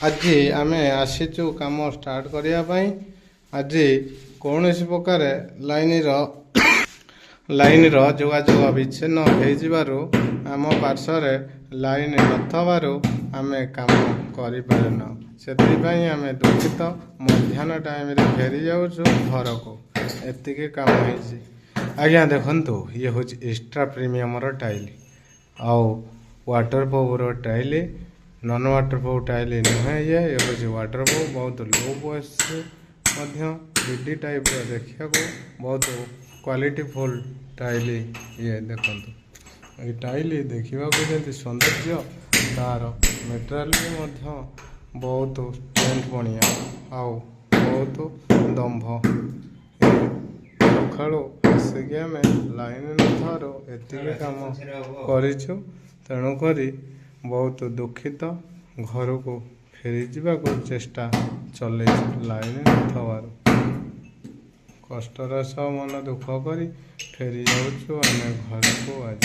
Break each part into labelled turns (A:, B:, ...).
A: आज आम आसीचु काम स्टार्ट करने आज कौन प्रकार लाइन जोगाजोग विच्छिन्न हो आम पार्श्वर लाइन नथबार आम काम करें से आम दुखित मध्याह्न टाइम फेरी जाऊँ घर को एति काम होती आज्ञा देखु ये हूँ एक्स्ट्रा प्रीमियम टाइल आउ waterproof tile non waterproof tile नुहे ये हूँ वाटरप्रूफ बहुत लो बॉयस विडी टाइप देखा बहुत क्वालिटी फुल टाइल ये देखु ये टाइल देखा जमी सौंदर्य तार मेटेरियल भी बहुत स्ट्रेंथ बढ़िया आउ बहुत दंभ सकालू आसिक आम लाइन नथार एति काम करूँ तेणुक बहुत दुखित घर को फेरी जावाक चेष्टा चल लाइन नथबार कष्टर सह मन दुख कर फेरी जाऊँ आम घर को आज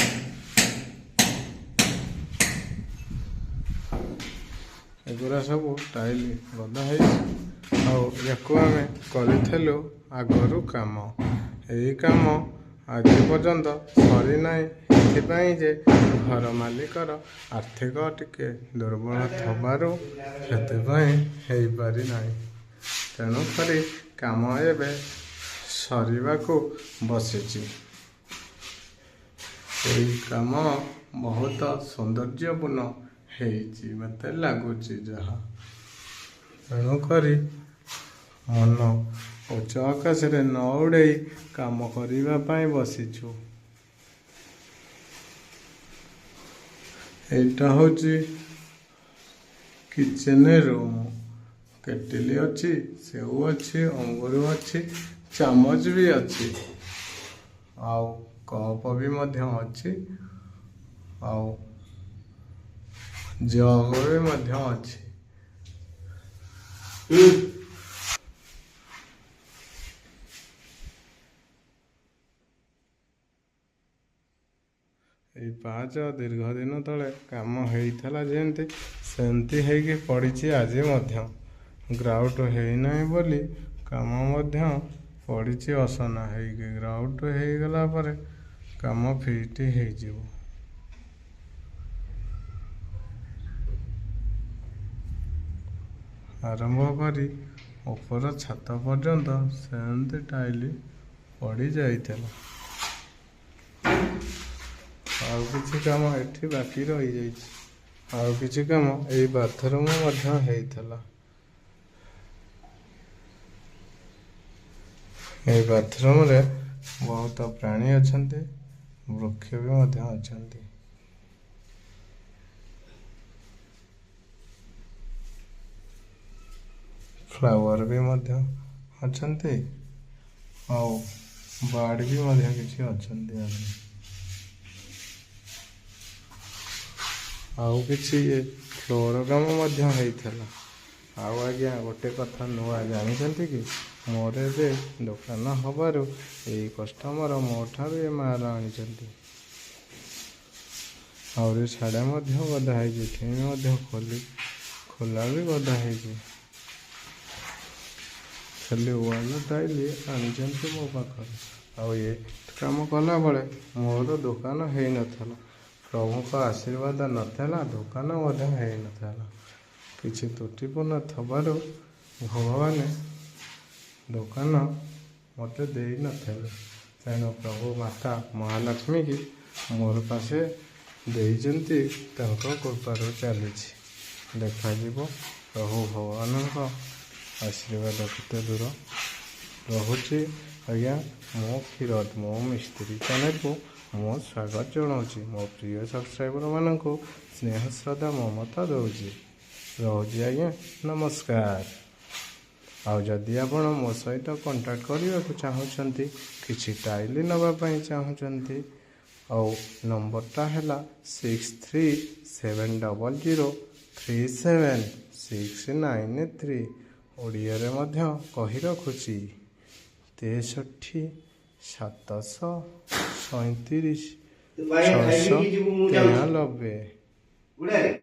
A: एगुरा सब टाइल गदा आम करूँ आगु कम यही कम आज पर्यंत सरीना जे घर मालिकर आर्थिक टिके दुर्बल थबारु से पारि ना तेणुक काम एवं सरीबा को बसी काम बहुत सौंदर्यपूर्ण मत लगुच जहाँ तेणुक मन उच्च आकाश न उड़े काम करने बसीचु एटा हूँ किचेन रूम केटिल अच्छी सेव अच्छी अंगूर अच्छी चामच भी अच्छी आउ कप भी अच्छी आउ जग भी अच्छी पाँच दीर्घ दिन तले काम होता जमी सेमती है पड़ी आज ग्राउट होना बोली काम पड़ी असना है ग्राउट हो गला पर काम फिट हो आरंभ करी ऊपर छात पर्यंत सेमती टाइल पड़ जाता आउ किछि काम एठी बाकी रही जाइछि आउ किछि काम एई बाथरूम मध्य हेइथला एई बाथरूम रे बहुत प्राणी अछंती वृक्ष भी मध्य अछंती फ्लावर भी मध्य अछंती आउ बार्ड भी मध्य किछि अछंती आउ किछि फ्लोर काम होता आउ आज्ञा गोटे कथा नुआ जानी कि मोर ए दुकान हबार यही कस्टमर मो ठार माल आनी आहरी छाड़ा गदा खोली खोला भी गदा खाली वाल टाइल आनी मो पाखे आउ ये काम कला बेले मोर दुकान हो न प्रभु का आशीर्वाद नाला दुकान नाला किसी त्रुटिपूर्ण थबार भगवान दुकान मत दे तेणु प्रभु माता महालक्ष्मी की मोर पासे देती कृपार चली देखा प्रभु भगवान आशीर्वाद केते दूर रोचे आज्ञा मो क्षीर मो मिस्त्री चैनल को मो स्वागत जनाऊँ मो प्रिय सब्सक्राइबर मान स्नेह श्रद्धा ममता दौची रोचे आज्ञा नमस्कार आउ जदि आपण मो सहित कांटेक्ट करने को चाहते किसी टाइल नापी चाहते आउ नंबरटा है 6370037693 ओडिया रे मध्य कही रखुची 63 737 693